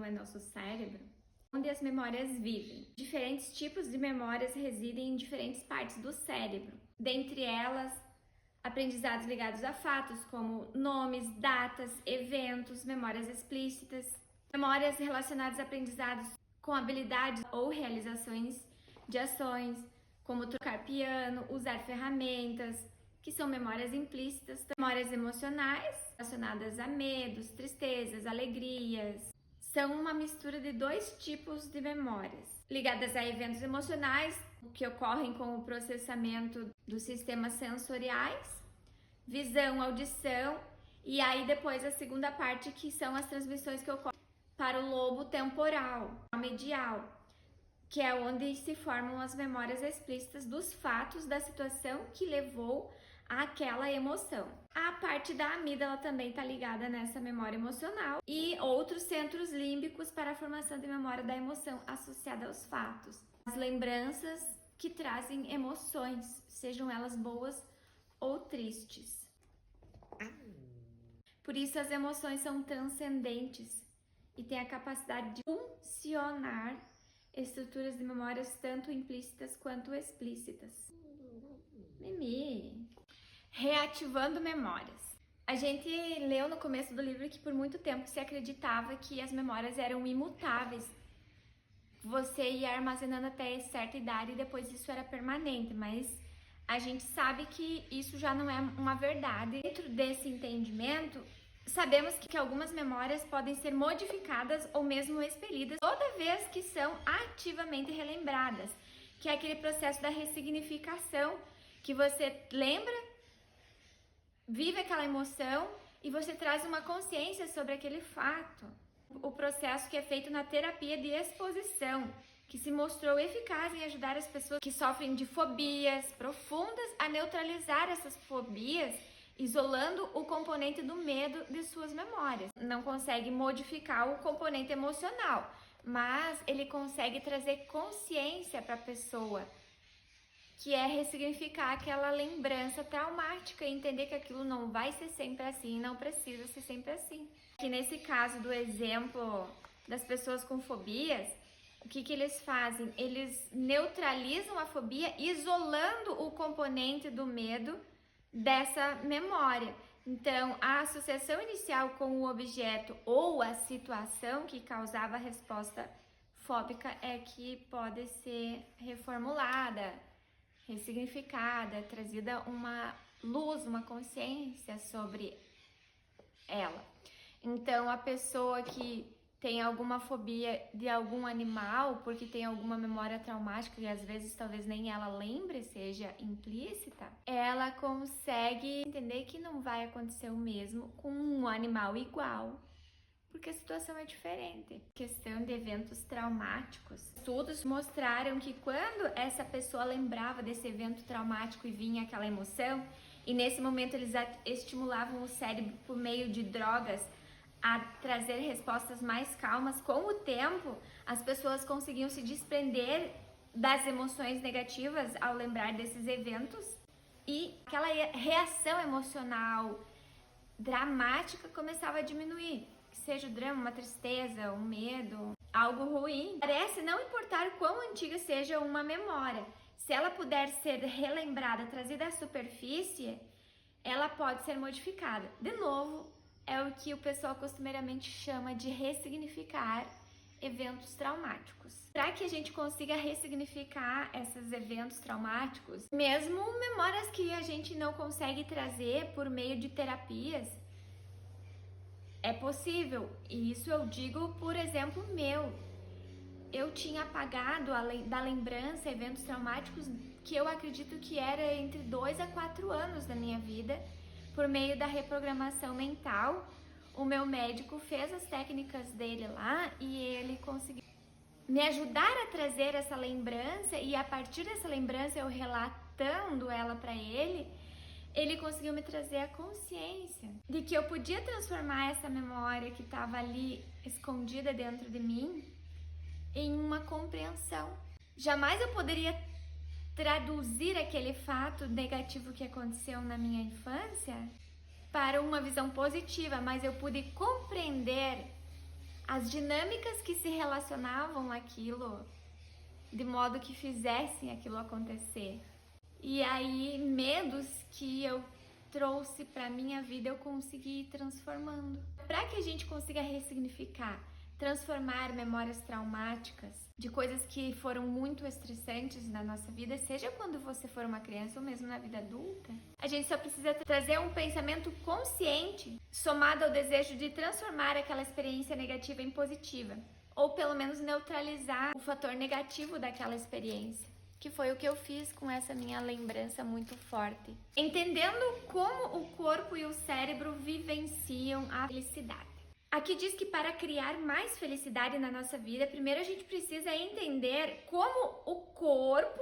é nosso cérebro, onde as memórias vivem. Diferentes tipos de memórias residem em diferentes partes do cérebro. Dentre elas, aprendizados ligados a fatos como nomes, datas, eventos, memórias explícitas, memórias relacionadas a aprendizados com habilidades ou realizações de ações, como tocar piano, usar ferramentas, que são memórias implícitas, memórias emocionais relacionadas a medos, tristezas, alegrias. São uma mistura de dois tipos de memórias, ligadas a eventos emocionais que ocorrem com o processamento dos sistemas sensoriais, visão, audição, e aí depois a segunda parte, que são as transmissões que ocorrem para o lobo temporal, medial, que é onde se formam as memórias explícitas dos fatos da situação que levou àquela emoção. A parte da amígdala também está ligada nessa memória emocional e outros centros límbicos para a formação de memória da emoção associada aos fatos. As lembranças que trazem emoções, sejam elas boas ou tristes. Por isso as emoções são transcendentes e têm a capacidade de funcionar estruturas de memórias tanto implícitas quanto explícitas. Mimi. Reativando memórias. A gente leu no começo do livro que por muito tempo se acreditava que as memórias eram imutáveis. Você ia armazenando até certa idade e depois isso era permanente, mas a gente sabe que isso já não é uma verdade. Dentro desse entendimento, sabemos que algumas memórias podem ser modificadas ou mesmo expelidas toda vez que são ativamente relembradas, que é aquele processo da ressignificação, que você lembra, vive aquela emoção e você traz uma consciência sobre aquele fato. O processo que é feito na terapia de exposição, que se mostrou eficaz em ajudar as pessoas que sofrem de fobias profundas a neutralizar essas fobias, isolando o componente do medo de suas memórias. Não consegue modificar o componente emocional, mas ele consegue trazer consciência para a pessoa, que é ressignificar aquela lembrança traumática e entender que aquilo não vai ser sempre assim, não precisa ser sempre assim. Que nesse caso do exemplo das pessoas com fobias, o que eles fazem? Eles neutralizam a fobia isolando o componente do medo dessa memória. Então, a associação inicial com o objeto ou a situação que causava a resposta fóbica é que pode ser reformulada, ressignificada, trazida uma luz, uma consciência sobre ela. Então, a pessoa que tem alguma fobia de algum animal, porque tem alguma memória traumática e às vezes talvez nem ela lembre, seja implícita, ela consegue entender que não vai acontecer o mesmo com um animal igual, porque a situação é diferente. Questão de eventos traumáticos. Estudos mostraram que quando essa pessoa lembrava desse evento traumático e vinha aquela emoção, e nesse momento eles estimulavam o cérebro por meio de drogas a trazer respostas mais calmas, com o tempo as pessoas conseguiam se desprender das emoções negativas ao lembrar desses eventos e aquela reação emocional dramática começava a diminuir. Seja o drama, uma tristeza, um medo, algo ruim. Parece não importar quão antiga seja uma memória. Se ela puder ser relembrada, trazida à superfície, ela pode ser modificada. De novo, é o que o pessoal costumeiramente chama de ressignificar eventos traumáticos. Para que a gente consiga ressignificar esses eventos traumáticos, mesmo memórias que a gente não consegue trazer por meio de terapias, é possível, e isso eu digo por exemplo meu. Eu tinha apagado da lembrança eventos traumáticos que eu acredito que era entre 2 a 4 anos da minha vida, por meio da reprogramação mental. O meu médico fez as técnicas dele lá e ele conseguiu me ajudar a trazer essa lembrança, e a partir dessa lembrança, eu relatando ela para ele, ele conseguiu me trazer a consciência de que eu podia transformar essa memória que estava ali escondida dentro de mim em uma compreensão. Jamais eu poderia traduzir aquele fato negativo que aconteceu na minha infância para uma visão positiva, mas eu pude compreender as dinâmicas que se relacionavam àquilo, de modo que fizessem aquilo acontecer. E aí, medos que eu trouxe para minha vida, eu consegui ir transformando. Para que a gente consiga ressignificar, transformar memórias traumáticas de coisas que foram muito estressantes na nossa vida, seja quando você for uma criança ou mesmo na vida adulta, a gente só precisa trazer um pensamento consciente, somado ao desejo de transformar aquela experiência negativa em positiva, ou pelo menos neutralizar o fator negativo daquela experiência, que foi o que eu fiz com essa minha lembrança muito forte. Entendendo como o corpo e o cérebro vivenciam a felicidade. Aqui diz que para criar mais felicidade na nossa vida, primeiro a gente precisa entender como o corpo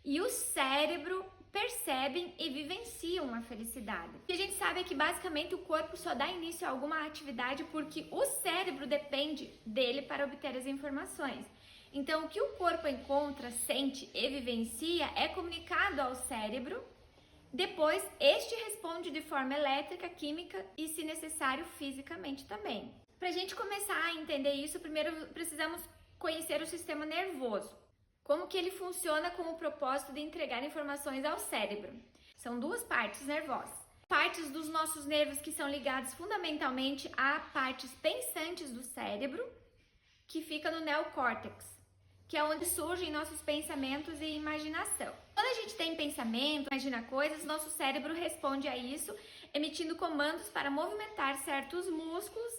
e o cérebro percebem e vivenciam a felicidade. O que a gente sabe é que basicamente o corpo só dá início a alguma atividade porque o cérebro depende dele para obter as informações. Então, o que o corpo encontra, sente e vivencia é comunicado ao cérebro. Depois, este responde de forma elétrica, química e, se necessário, fisicamente também. Para a gente começar a entender isso, primeiro precisamos conhecer o sistema nervoso. Como que ele funciona com o propósito de entregar informações ao cérebro. São duas partes nervosas. Partes dos nossos nervos que são ligados fundamentalmente a partes pensantes do cérebro, que fica no neocórtex, que é onde surgem nossos pensamentos e imaginação. Quando a gente tem pensamento, imagina coisas, nosso cérebro responde a isso, emitindo comandos para movimentar certos músculos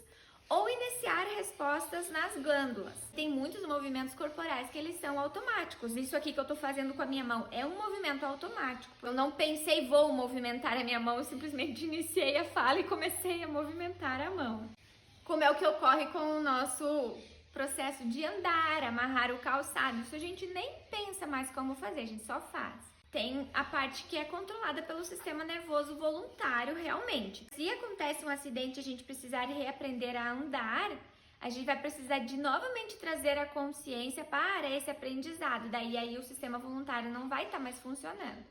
ou iniciar respostas nas glândulas. Tem muitos movimentos corporais que eles são automáticos. Isso aqui que eu tô fazendo com a minha mão é um movimento automático. Eu não pensei, vou movimentar a minha mão, eu simplesmente iniciei a fala e comecei a movimentar a mão. Como é o que ocorre com o nosso processo de andar, amarrar o calçado, isso a gente nem pensa mais como fazer, a gente só faz. Tem a parte que é controlada pelo sistema nervoso voluntário realmente. Se acontece um acidente e a gente precisar reaprender a andar, a gente vai precisar de novamente trazer a consciência para esse aprendizado, daí aí o sistema voluntário não vai estar mais funcionando.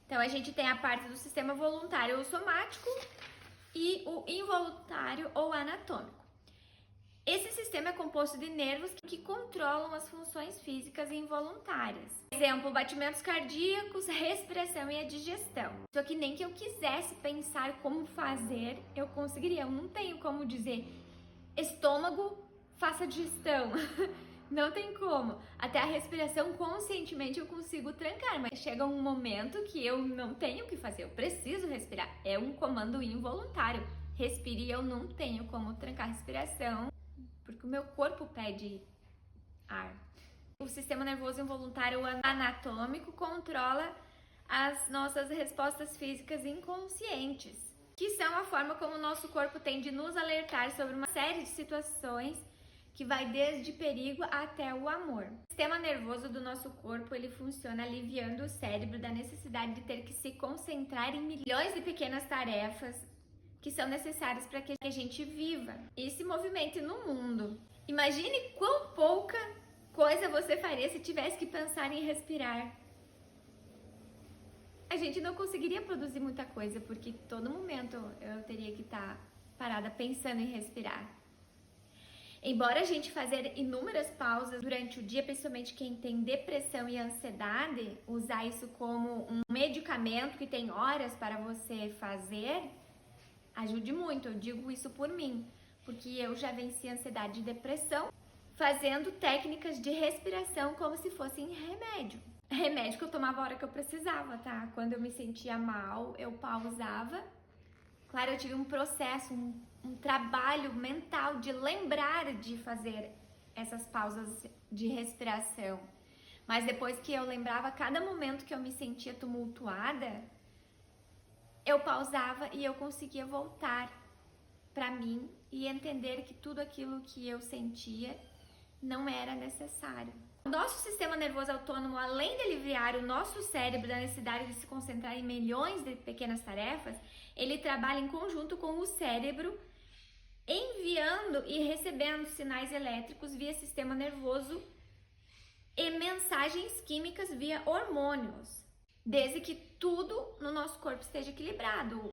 Então a gente tem a parte do sistema voluntário ou somático e o involuntário ou anatômico. Esse sistema é composto de nervos que controlam as funções físicas involuntárias. Exemplo, batimentos cardíacos, respiração e a digestão. Só que nem que eu quisesse pensar como fazer, eu conseguiria. Eu não tenho como dizer, estômago, faça digestão. Não tem como. Até a respiração, conscientemente, eu consigo trancar. Mas chega um momento que eu não tenho o que fazer. Eu preciso respirar. É um comando involuntário. Respire e eu não tenho como trancar a respiração, porque o meu corpo pede ar. O sistema nervoso involuntário anatômico controla as nossas respostas físicas inconscientes, que são a forma como o nosso corpo tem de nos alertar sobre uma série de situações que vai desde perigo até o amor. O sistema nervoso do nosso corpo, ele funciona aliviando o cérebro da necessidade de ter que se concentrar em milhões de pequenas tarefas que são necessárias para que a gente viva e se movimente no mundo. Imagine quão pouca coisa você faria se tivesse que pensar em respirar. A gente não conseguiria produzir muita coisa, porque todo momento eu teria que estar parada pensando em respirar. Embora a gente fazer inúmeras pausas durante o dia, principalmente quem tem depressão e ansiedade, usar isso como um medicamento que tem horas para você fazer, ajude muito. Eu digo isso por mim, porque eu já venci ansiedade e depressão fazendo técnicas de respiração como se fossem remédio. Remédio que eu tomava a hora que eu precisava, tá? Quando eu me sentia mal, eu pausava. Claro, eu tive um processo, um trabalho mental de lembrar de fazer essas pausas de respiração. Mas depois que eu lembrava cada momento que eu me sentia tumultuada, eu pausava e eu conseguia voltar para mim e entender que tudo aquilo que eu sentia não era necessário. O nosso sistema nervoso autônomo, além de aliviar o nosso cérebro da necessidade de se concentrar em milhões de pequenas tarefas, ele trabalha em conjunto com o cérebro, enviando e recebendo sinais elétricos via sistema nervoso e mensagens químicas via hormônios, desde que tudo no nosso corpo esteja equilibrado.